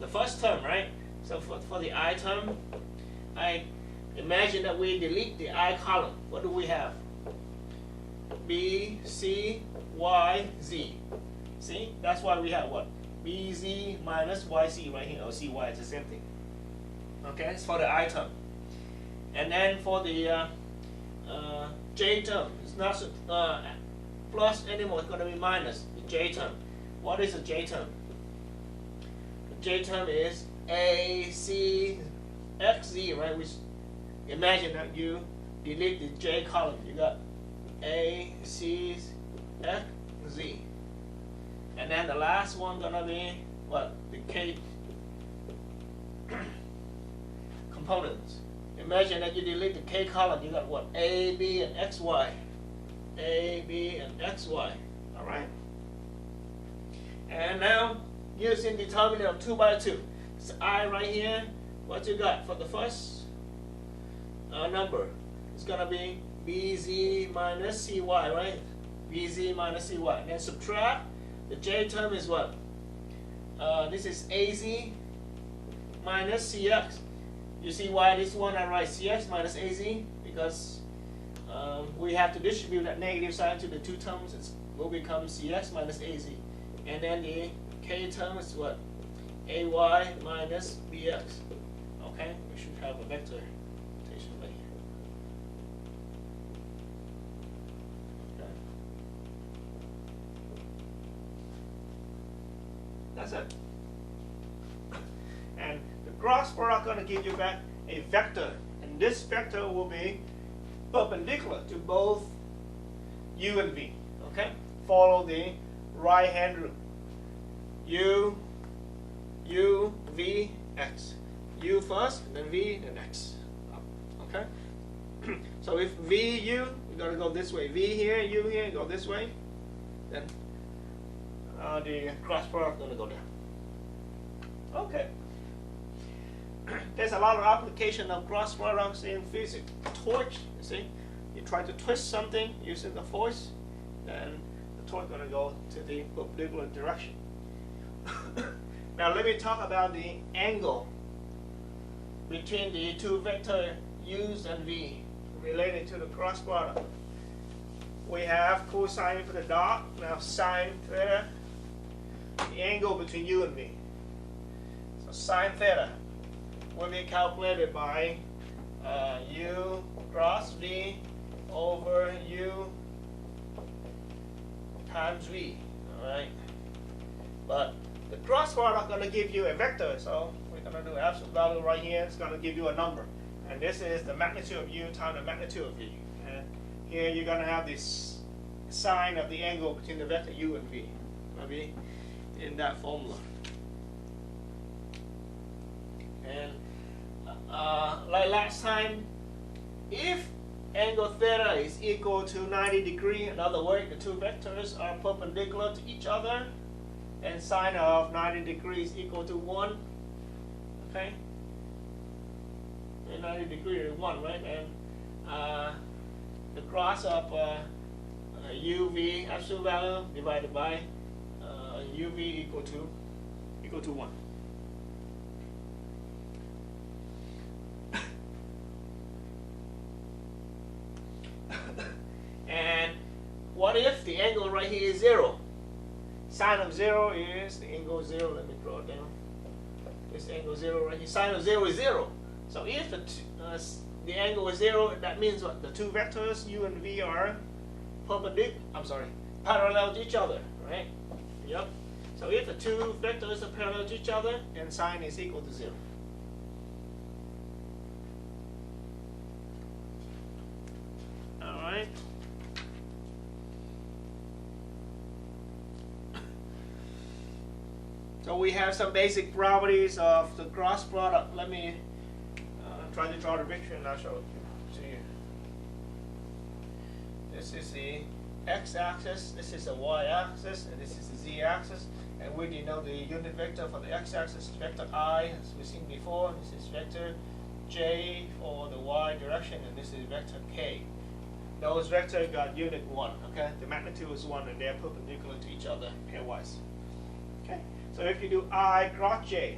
the first term, right? So for the I term, I imagine that we delete the I column. What do we have? B, C, Y, Z. See? That's why we have what? BZ minus YC right here, or CY, it's the same thing. Okay, it's for the I term. And then for the J term, it's not plus anymore, it's going to be minus the J term. What is the J term? The J term is A, C, X, Z, right? Which imagine that you delete the J column. You got A, C, X, Z. And then the last one gonna be what? The K components. Imagine that you delete the K column. You got what? A, B, and X, Y. A, B, and X, Y. All right. And now using determinant of 2 by 2. It's I right here. What you got for the first number? It's gonna be BZ minus CY, right? BZ minus CY. And then subtract. The J term is what? This is AZ minus CX. You see why this one I write CX minus AZ? Because we have to distribute that negative sign to the two terms. It will become CX minus AZ. And then the K term is what? AY minus BX. Okay, we should have a vector notation right here. That's it. And the cross product going to give you back a vector, and this vector will be perpendicular to both U and V. Okay? Follow the right hand rule. U, V, X. U first, and then V, then X. Okay? So if V, U, we're going to go this way. V here, U here, go this way. Then the cross product is going to go there. Okay. There's a lot of application of cross products in physics. Torque, you see, you try to twist something using the force, then the torque is going to go to the perpendicular direction. Now let me talk about the angle between the two vectors U and V related to the cross product. We have cosine for the dot. Now sine theta, the angle between U and V. So sine theta will be calculated by U cross V over U times V. All right. But the cross product is going to give you a vector, so we're going to do absolute value right here. It's going to give you a number, and this is the magnitude of U times the magnitude of V. And here you're going to have this sign of the angle between the vector U and V. It'll be in that formula. And like last time, if angle theta is equal to 90 degrees, in other words, the two vectors are perpendicular to each other, and sine of 90 degrees equal to 1, okay? And 90 degrees is 1, right? And the cross of UV absolute value divided by UV equal to 1. And what if the angle right here is 0? Sine of 0 is the angle 0. Let me draw it down. This angle 0 right here. Sine of 0 is 0. So if the angle is 0, that means what? The two vectors U and V are parallel to each other, right? Yep. So if the two vectors are parallel to each other, then sine is equal to 0. All right. So we have some basic properties of the cross product. Let me try to draw the picture and I'll show it to you. This is the x-axis, this is the y-axis, and this is the z-axis. And we denote the unit vector for the x-axis, vector I, as we've seen before. This is vector j for the y direction, and this is vector k. Those vectors got unit 1, okay? The magnitude is 1, and they're perpendicular to each other pairwise. Okay? So if you do I cross j,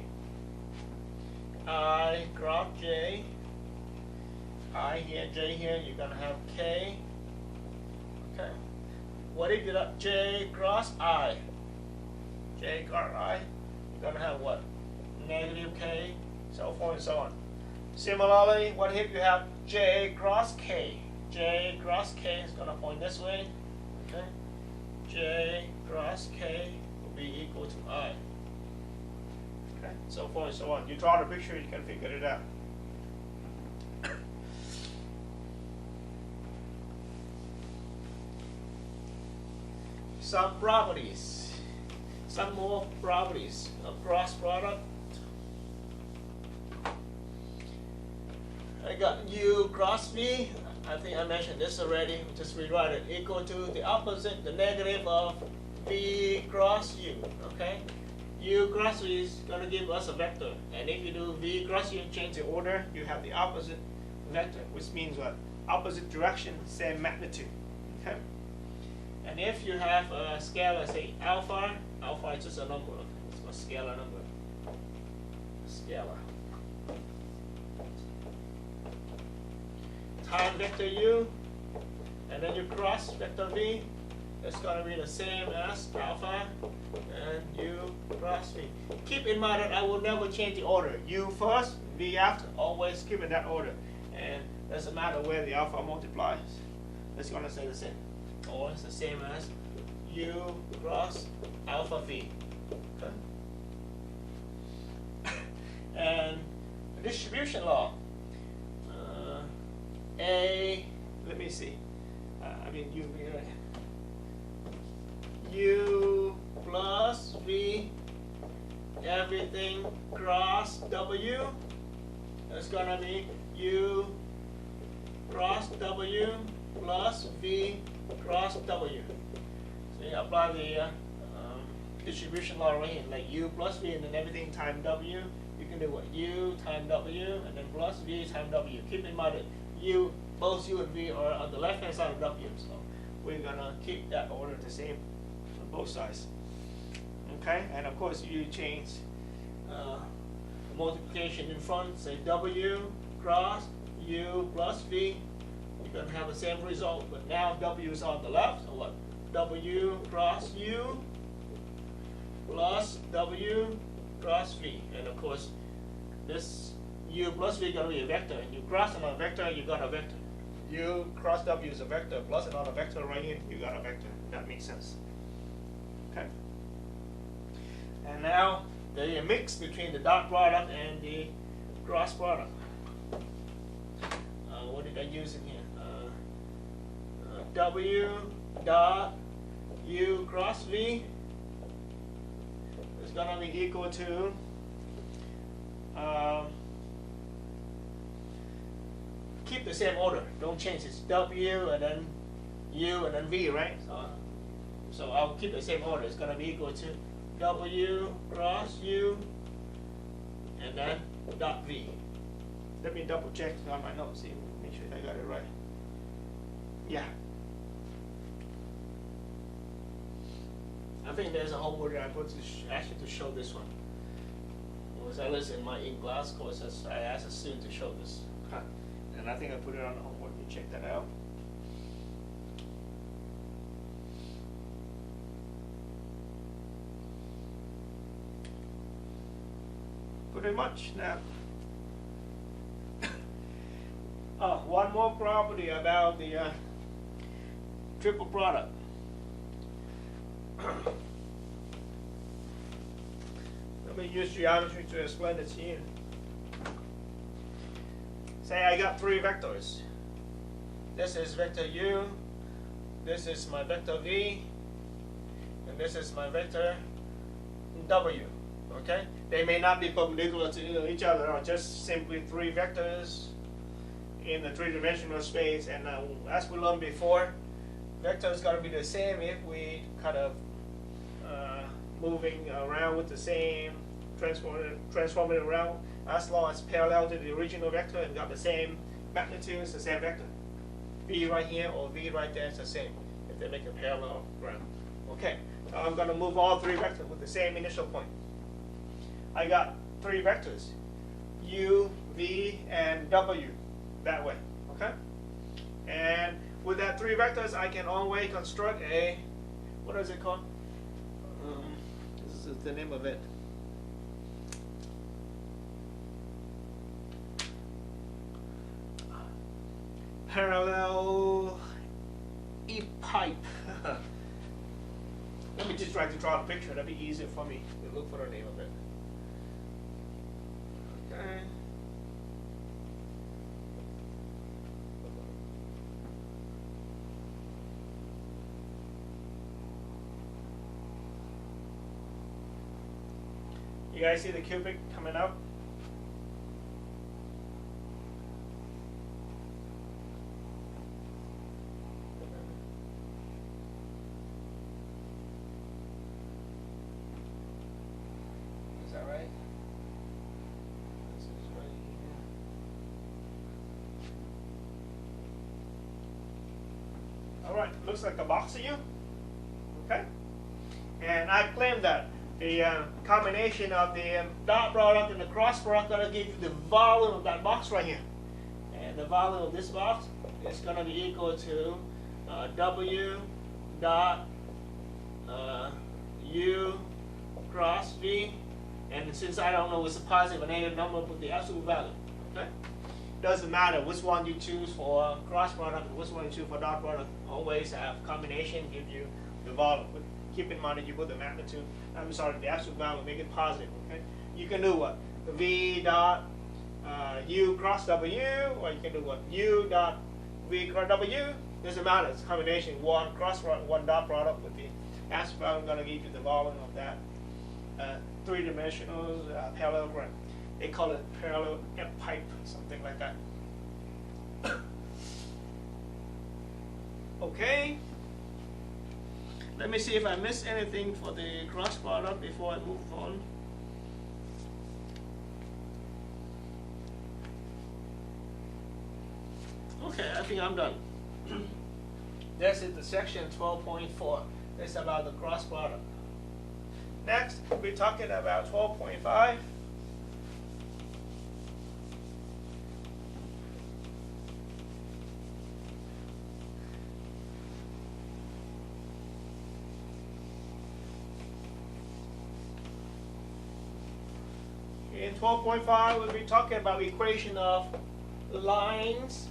I graph J, I here, J here, you're gonna have K. Okay. What if you got J cross I? J cross I, you're gonna have what? Negative K, so forth and so on. Similarly, what if you have J cross K? J cross K is gonna point this way. Okay. J cross K will be equal to I. Okay. So forth and so on. You draw the picture, you can figure it out. Some properties, some more properties of cross product. I got U cross V. I think I mentioned this already. Just rewrite it. Equal to the opposite, the negative of V cross U. Okay. U cross V is going to give us a vector, and if you do V cross U, change the order, you have the opposite vector, which means what? Opposite direction, same magnitude. Okay. And if you have a scalar, say alpha, alpha is just a number. It's a scalar number. Scalar. Time vector U, and then you cross vector V. It's going to be the same as alpha and U cross V. Keep in mind that I will never change the order. U first, V after. Always keep in that order. And it doesn't matter where the alpha multiplies. It's going to stay the same. Or it's the same as U cross alpha V. Okay. And the distribution law. Let me see. U plus V, everything cross W. That's gonna be U cross W plus V cross W. So you apply the distribution law right here, like U plus V and then everything times W. You can do what? U times W and then plus V times W. Keep in mind that both U and V are on the left hand side of W, so we're gonna keep that order the same on both sides. Okay, and of course you change the multiplication in front, say W cross U plus V. You're gonna have the same result, but now W is on the left, so what? W cross U plus W cross V, and of course this U plus V is going to be a vector, and you cross another vector, you got a vector. U cross W is a vector, plus another vector right here, you got a vector. That makes sense. Okay. And now the mix between the dot product and the cross product. What did I use in here? W dot U cross V is going to be equal to keep the same order, don't change. It's W and then U and then V, right? So I'll keep the same order. It's going to be equal to W cross U and then dot V. Let me double check on my notes, see, make sure I got it right. Yeah. I think there's a homework that I put to actually to show this one. Was at least in my in-class courses, I asked a student to show this. And I think I put it on the homework. You check that out. Pretty much now. One more property about the triple product. Let me use geometry to explain it to you. Say I got three vectors. This is vector U, this is my vector V, and this is my vector W. Okay? They may not be perpendicular to each other, or just simply three vectors in the three-dimensional space. And as we learned before, vector is going to be the same if we kind of moving around with the same transform it around, as long as parallel to the original vector and got the same magnitude, it's the same vector. V right here or V right there is the same if they make a parallel ground. Okay, now I'm going to move all three vectors with the same initial point. I got three vectors. U, V, and W that way. Okay? And with that three vectors, I can always construct a, what is it called? This is the name of it. Parallel E-pipe. Let me just try to draw a picture. That'd be easier for me to look for the name of it. Okay. You guys see the cubic coming up? Is that right? This is right here. All right, looks like a box to you. Okay? And I claim that the combination of the dot product and the cross product going to give you the volume of that box right here. And the volume of this box is going to be equal to W dot U cross V. And since I don't know what's a positive or negative number, put the absolute value. Okay? Doesn't matter which one you choose for cross product and which one you choose for dot product. Always have combination give you the volume. But keep in mind that you put the magnitude, the absolute value, make it positive. Okay? You can do what? V dot U cross W, or you can do what? U dot V cross W. Doesn't matter. It's a combination. One cross product, one dot product with the absolute value. I'm going to give you the volume of that three-dimensional parallelogram. They call it parallel pipe, something like that. Okay. Let me see if I missed anything for the cross product before I move on. Okay, I think I'm done. That's it, the section 12.4. That's about the cross product. Next, we're talking about 12.5. In 12.5, we'll be talking about equation of lines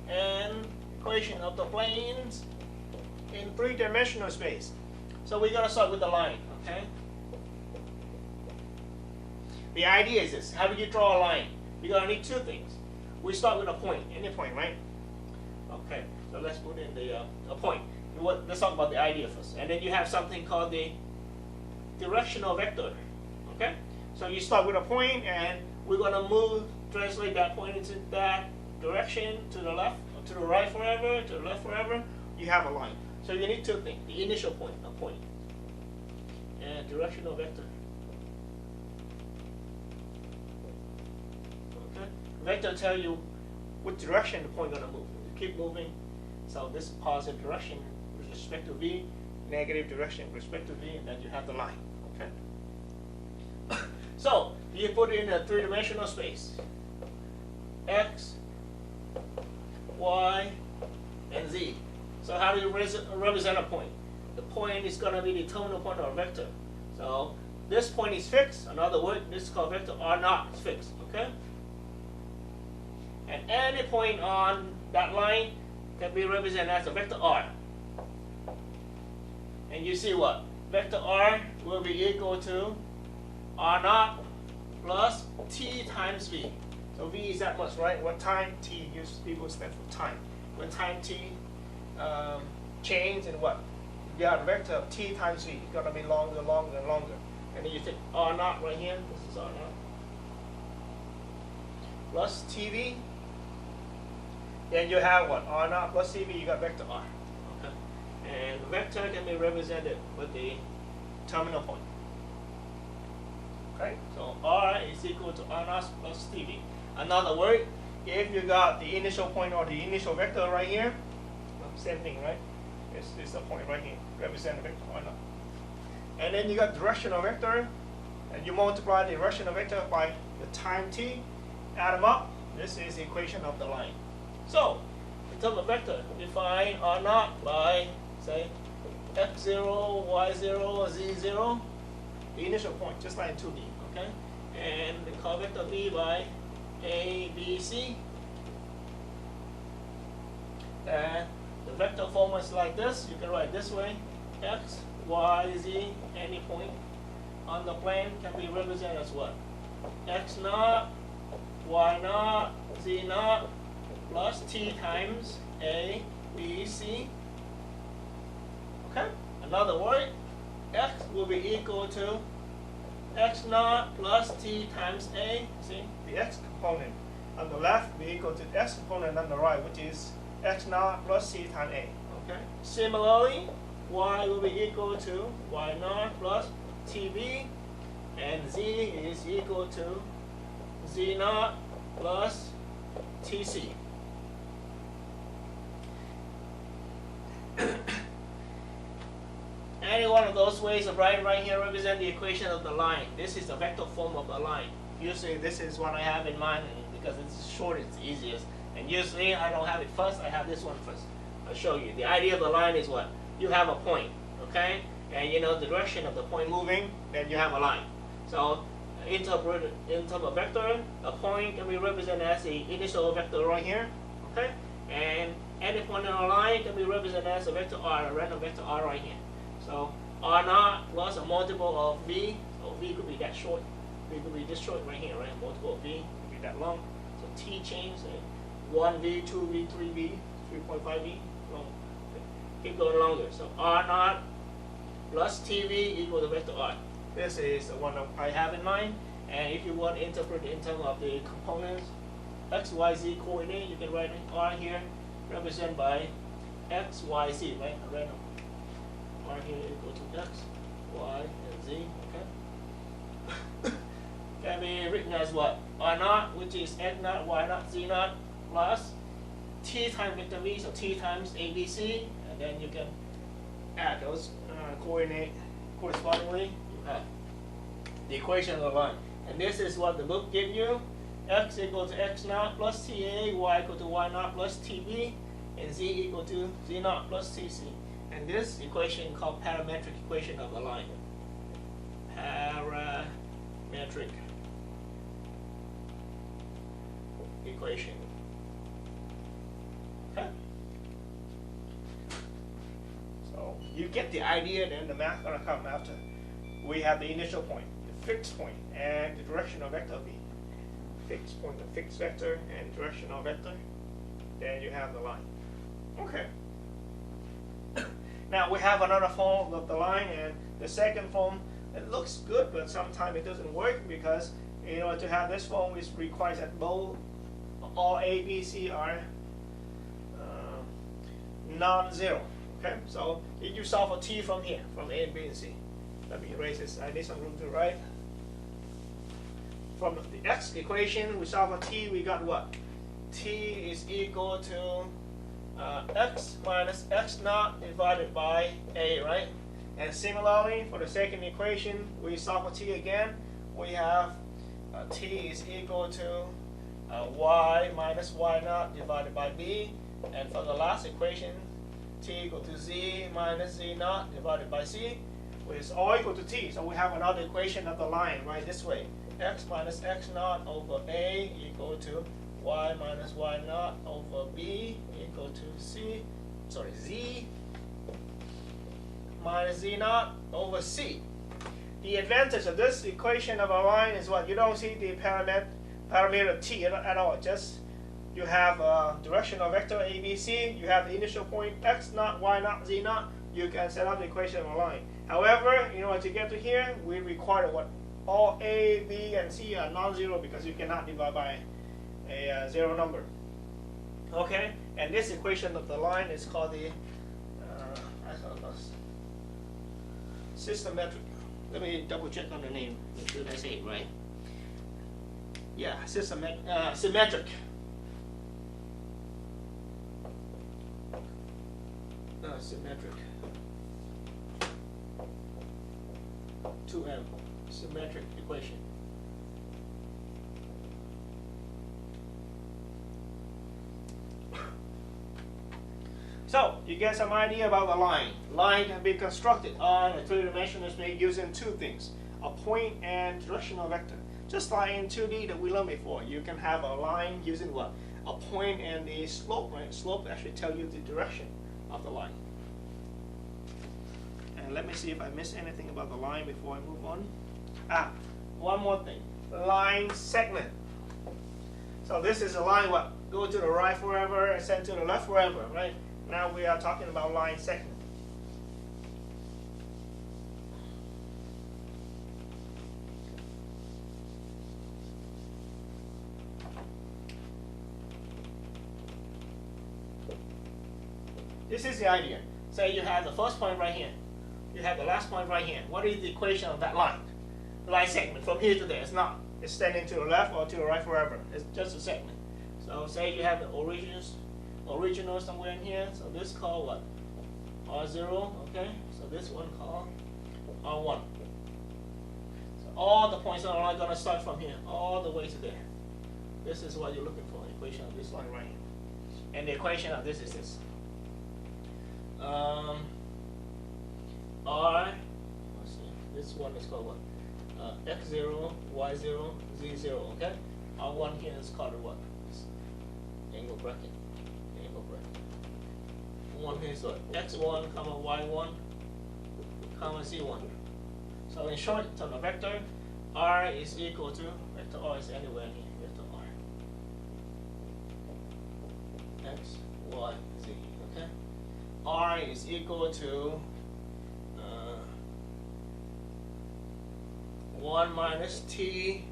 and equation of the planes in three-dimensional space. So we're going to start with the line, okay? The idea is this: how do you draw a line? You're going to need two things. We start with a point, any point, right? Okay, so let's put in the a point. Let's talk about the idea first. And then you have something called the directional vector, okay? So you start with a point, and we're going to translate that point into that direction, to the left, or to the right forever, to the left forever. You have a line. So you need two things: the initial point, a point, and directional vector. Okay, vector tell you what direction the point is going to move. You keep moving. So this is positive direction with respect to V, negative direction with respect to V, and then you have the line. Okay. So you put in a three-dimensional space: X, Y, and Z. So how do you represent a point? The point is going to be the terminal point of a vector. So this point is fixed. In other words, this is called vector R0 is fixed. Okay. And any point on that line can be represented as a vector R. And you see what? Vector R will be equal to R0 plus T times V. So V is that much, right? What time? T, people stand for time. When time T change, and what? You got a vector of T times V. It's going to be longer, longer, and longer. And then you take R0 right here. This is R0. Plus TV. Then you have what? R0 plus TV, you got vector R. Okay. And vector can be represented with the terminal point. Okay, so R is equal to R0 plus TV. Another word, if you got the initial point or the initial vector right here, same thing, right? It's a point right here, represent the vector R0. And then you got directional vector, and you multiply the directional vector by the time t, add them up. This is the equation of the line. So, in terms of vector, define R naught by, say, x0, y0, z0, the initial point, just like in 2D, okay? And we call vector B by A, B, C. And the vector form is like this. You can write this way: x, y, z, any point on the plane can be represented as what? X naught, y naught, z naught, plus t times A, B, C. Okay? Another word, x will be equal to x naught plus t times A. See, the x component on the left will be equal to the x component on the right, which is x naught plus c times A. Okay? Similarly, y will be equal to y naught plus tb, and z is equal to z naught plus tc. Any one of those ways of writing right here represent the equation of the line. This is the vector form of the line. Usually this is what I have in mind, because it's short, it's easiest. And usually I don't have it first, I have this one first. I'll show you. The idea of the line is what? You have a point, okay? And you know the direction of the point moving, then you have a line. So in terms of vector, a point can be represented as the initial vector right here, okay? And any point on a line can be represented as a vector r, a random vector r right here. So r naught plus a multiple of v, so v could be that short, v could be this short right here, right? Multiple of v could be that long. So t changes, 1v, 2v, 3v, 3.5v, long. Keep going longer. So r naught plus tv equal to vector r. This is the one I have in mind. And if you want to interpret it in terms of the components, x, y, z coordinate, you can write r here represented by x, y, z, right? A random. R here equal to x, y, and z, okay? Can be written as what? R naught, which is x naught, y naught, z naught, plus t times vector v, so t times abc, and then you can add those coordinate correspondingly. You have the equation of the line. And this is what the book gives you. X equal to x naught plus ta, y equal to y naught plus tb, and z equal to z naught plus tc. And this equation called parametric equation of the line. Parametric equation. Okay? So you get the idea, then the math gonna come after. We have the initial point, the fixed point, and the directional vector v. Fixed point, the fixed vector, and directional vector. Then you have the line. Okay. Now we have another form of the line, and the second form, it looks good, but sometimes it doesn't work, because in order to have this form, it requires that both all A, B, C are non-zero. Okay, so if you solve for t from here, from A, B, and C, let me erase this. I need some room to write. From the x equation, we solve for t. We got what? T is equal to x minus x naught divided by a, right? And similarly, for the second equation, we solve for t again. We have t is equal to y minus y naught divided by b. And for the last equation, t equal to z minus z naught divided by c, which is all equal to t. So we have another equation of the line right this way. X minus x naught over a equal to y minus y naught over b equal to z minus z naught over c. The advantage of this equation of a line is what? You don't see the parameter t at all. Just you have a directional vector ABC, you have the initial point x naught, y naught, z naught. You can set up the equation of a line. However, in order to get to here, we require what? All A, B, and C are non-zero, because you cannot divide by a zero number. Okay, and this equation of the line is called the systematic. Let me double check on the name. Make sure I say it right. Yeah, symmetric. Symmetric. 2M. Symmetric equation. So you get some idea about the line. Line can be constructed on a three-dimensional space using two things: a point and directional vector. Just like in 2D that we learned before, you can have a line using what? A point and the slope. Right? Slope actually tell you the direction of the line. And let me see if I missed anything about the line before I move on. One more thing. Line segment. So this is a line what? Go to the right forever and send to the left forever, right? Now we are talking about line segment. This is the idea. Say you have the first point right here. You have the last point right here. What is the equation of that line? The line segment from here to there. It's not. It's standing to the left or to the right forever. It's just a segment. So say you have the original somewhere in here. So this called what? R0. Okay. So this one called R1. So all the points are going to start from here all the way to there. This is what you're looking for. The equation of this line right here. And the equation of this is this. Let's see, this one is called what? X0, Y0, Z0, okay? R1 here is called what? This angle bracket. Angle bracket. One here is what? X1, comma Y1, comma Z1. So in short, in terms of vector, R is equal to, vector R is anywhere in here, vector R. X, Y, Z, okay? R is equal to 1 minus T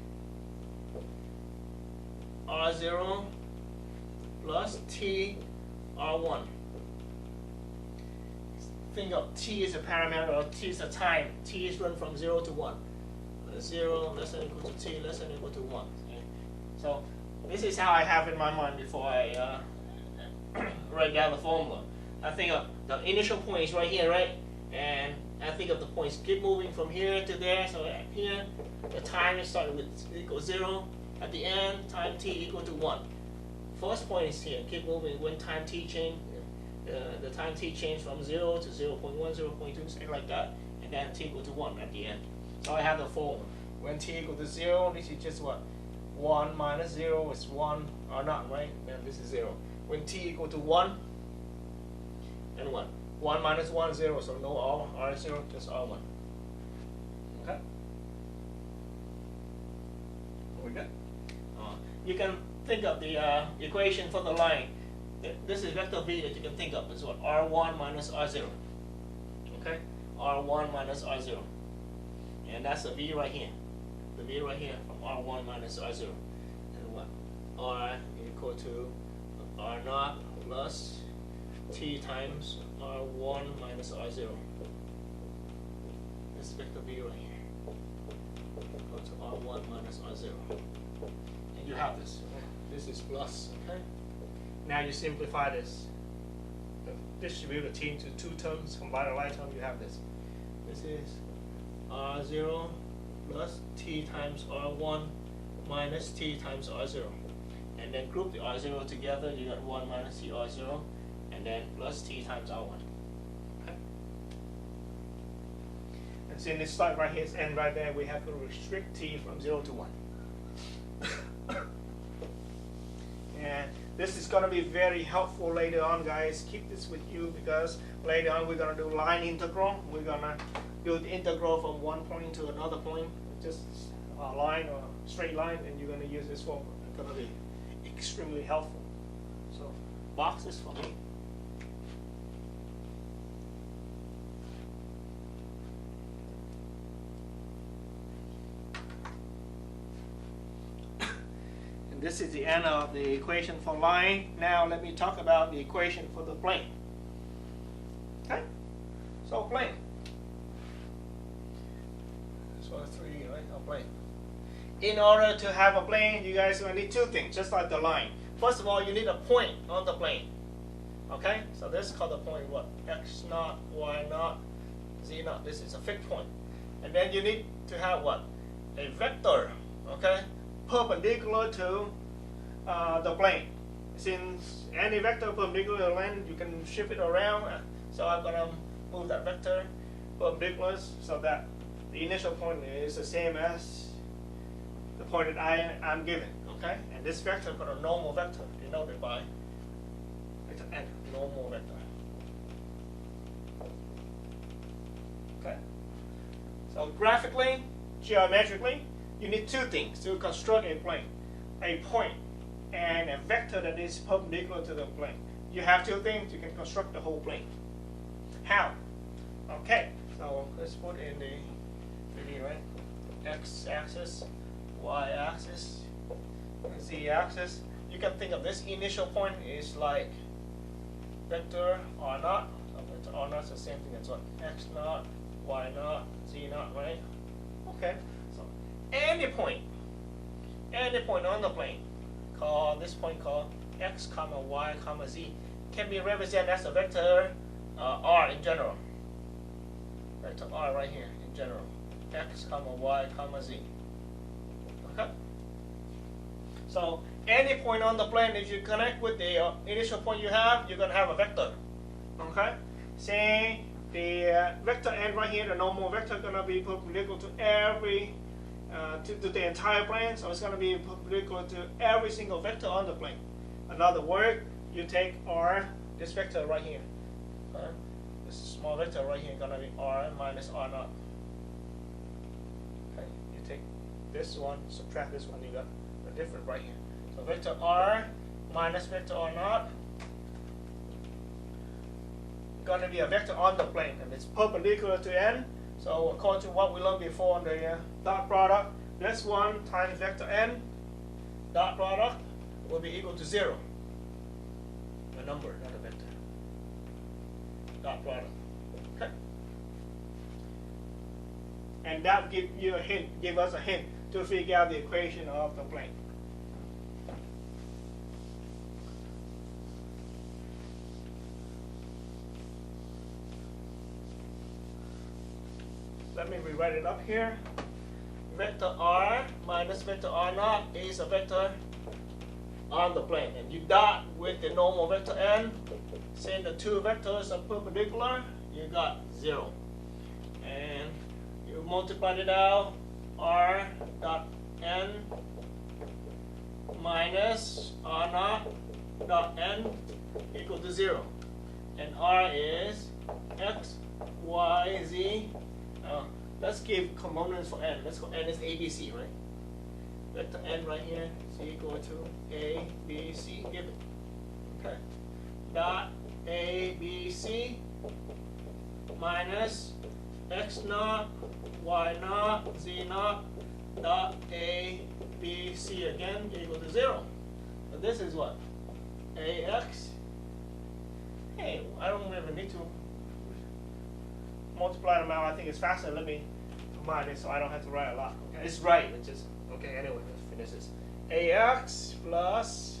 R0 plus T R1. Think of T as a parameter, or T is a time. T is run from 0 to 1. 0 less than or equal to T less than or equal to 1. Okay? So this is how I have in my mind before I write down the formula. I think of the initial point is right here, right? And I think of the points keep moving from here to there. So at here, the time is starting with equals 0. At the end, time t equal to 1. First point is here. Keep moving when time t change. The time t change from 0 to 0.1, 0.2, something like that. And then t equal to 1 at the end. So I have the formula. When t equal to 0, this is just what? 1 minus 0 is 1 or not, right? Then this is 0. When t equal to 1, and 1. 1 minus 1, 0, so no R0, just R1. Okay? We good? You can think of the equation for the line. This is vector V that you can think of as what? R1 minus R0. Okay? R1 minus R0. And that's the V right here. The V right here from R1 minus R0. And what? R equal to R0 plus T times R1 minus R0. This vector V right here. Go to R1 minus R0. And you have this. This is plus, okay? Now you simplify this. Distribute the T into two terms, combine the right term, you have this. This is R0 plus T times R1 minus T times R0. And then group the R0 together, you got 1 minus T R0. And then plus T times R1. Okay? And since this start right here is end right there, we have to restrict T from 0 to 1. And this is going to be very helpful later on, guys. Keep this with you because later on we're going to do line integral. We're going to do the integral from one point to another point, just a line or a straight line, and you're going to use this formula. It's going to be extremely helpful. So box this for me. This is the end of the equation for line. Now let me talk about the equation for the plane. Okay? So plane. This one is 3, right? A plane. In order to have a plane, you guys are going to need two things, just like the line. First of all, you need a point on the plane. Okay? So this is called the point what? X0, Y0, Z0. This is a fixed point. And then you need to have what? A vector. Okay? Perpendicular to the plane. since any vector perpendicular to the line, you can shift it around. So I'm gonna move that vector perpendicular so that the initial point is the same as the point that I'm given. Okay, and this vector is called a normal vector, denoted by vector n, normal vector. Okay. So graphically, geometrically, you need two things to construct a plane: a point and a vector that is perpendicular to the plane. You have two things, you can construct the whole plane. How? Okay, so let's put in the 3D, right? X-axis, Y-axis, Z-axis. You can think of this initial point is like vector R0. So vector R0 is the same thing as what? X0, Y0, Z0, right? Okay, so any point on the plane, call this point called X, comma Y, comma Z, can be represented as a vector R in general. Vector R right here in general. X, comma Y, comma Z. Okay? So any point on the plane, if you connect with the initial point you have, you're going to have a vector. Okay? Say the vector n right here, the normal vector, is going to be perpendicular to every to the entire plane, so it's going to be perpendicular to every single vector on the plane. In other words, you take R, this vector right here. This small vector right here is going to be R minus R0. Okay, you take this one, subtract this one, you got a difference right here. So vector R minus vector R0 going to be a vector on the plane, and it's perpendicular to n. So according to what we learned before on the dot product, this one times vector n dot product will be equal to 0. A number, not a vector. Dot product. Okay. And that give you a hint, give us a hint to figure out the equation of the plane. Let me rewrite it up here. Vector R minus vector R0 is a vector on the plane, and you dot with the normal vector n. Since the two vectors are perpendicular, you got 0. And you multiply it out, R dot n minus R0 dot n equal to 0. And R is X, Y, Z. Let's give components for n. Let's go n is ABC, right? Vector n right here is equal to A, B, C, give it. Okay. Dot A, B, C minus X0, Y0, Z0, dot A, B, C again equal to 0. So this is what? AX. Hey, I don't even need to multiply them out. I think it's faster. Let me combine it so I don't have to write a lot. Okay, it's right. It's just okay. Anyway, let's finish this. AX plus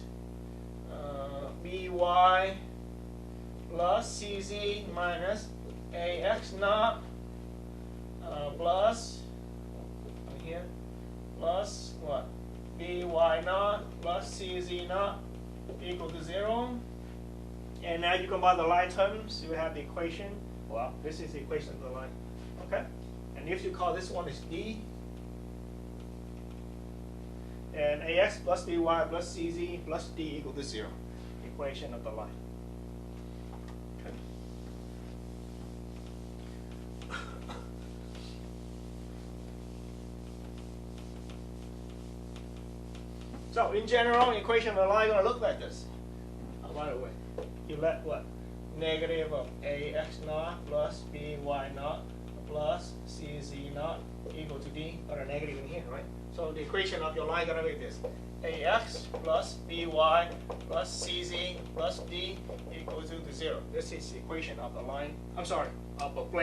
BY plus CZ minus AX naught plus here plus what? BY naught plus CZ naught equal to 0. And now you combine the line terms, you have the equation. Well, this is the equation of the line. Okay? And if you call this one is D, and AX plus BY plus CZ plus D equal to 0. Equation of the line. Okay. So in general, equation of the line is going to look like this. Oh, by the way, you let what? Negative of AX naught plus BY naught plus CZ naught equal to D, or a negative in here, right? So the equation of your line is going to be this: AX plus BY plus CZ plus D equal to 0. This is the equation of the line. I'm sorry, of a plane.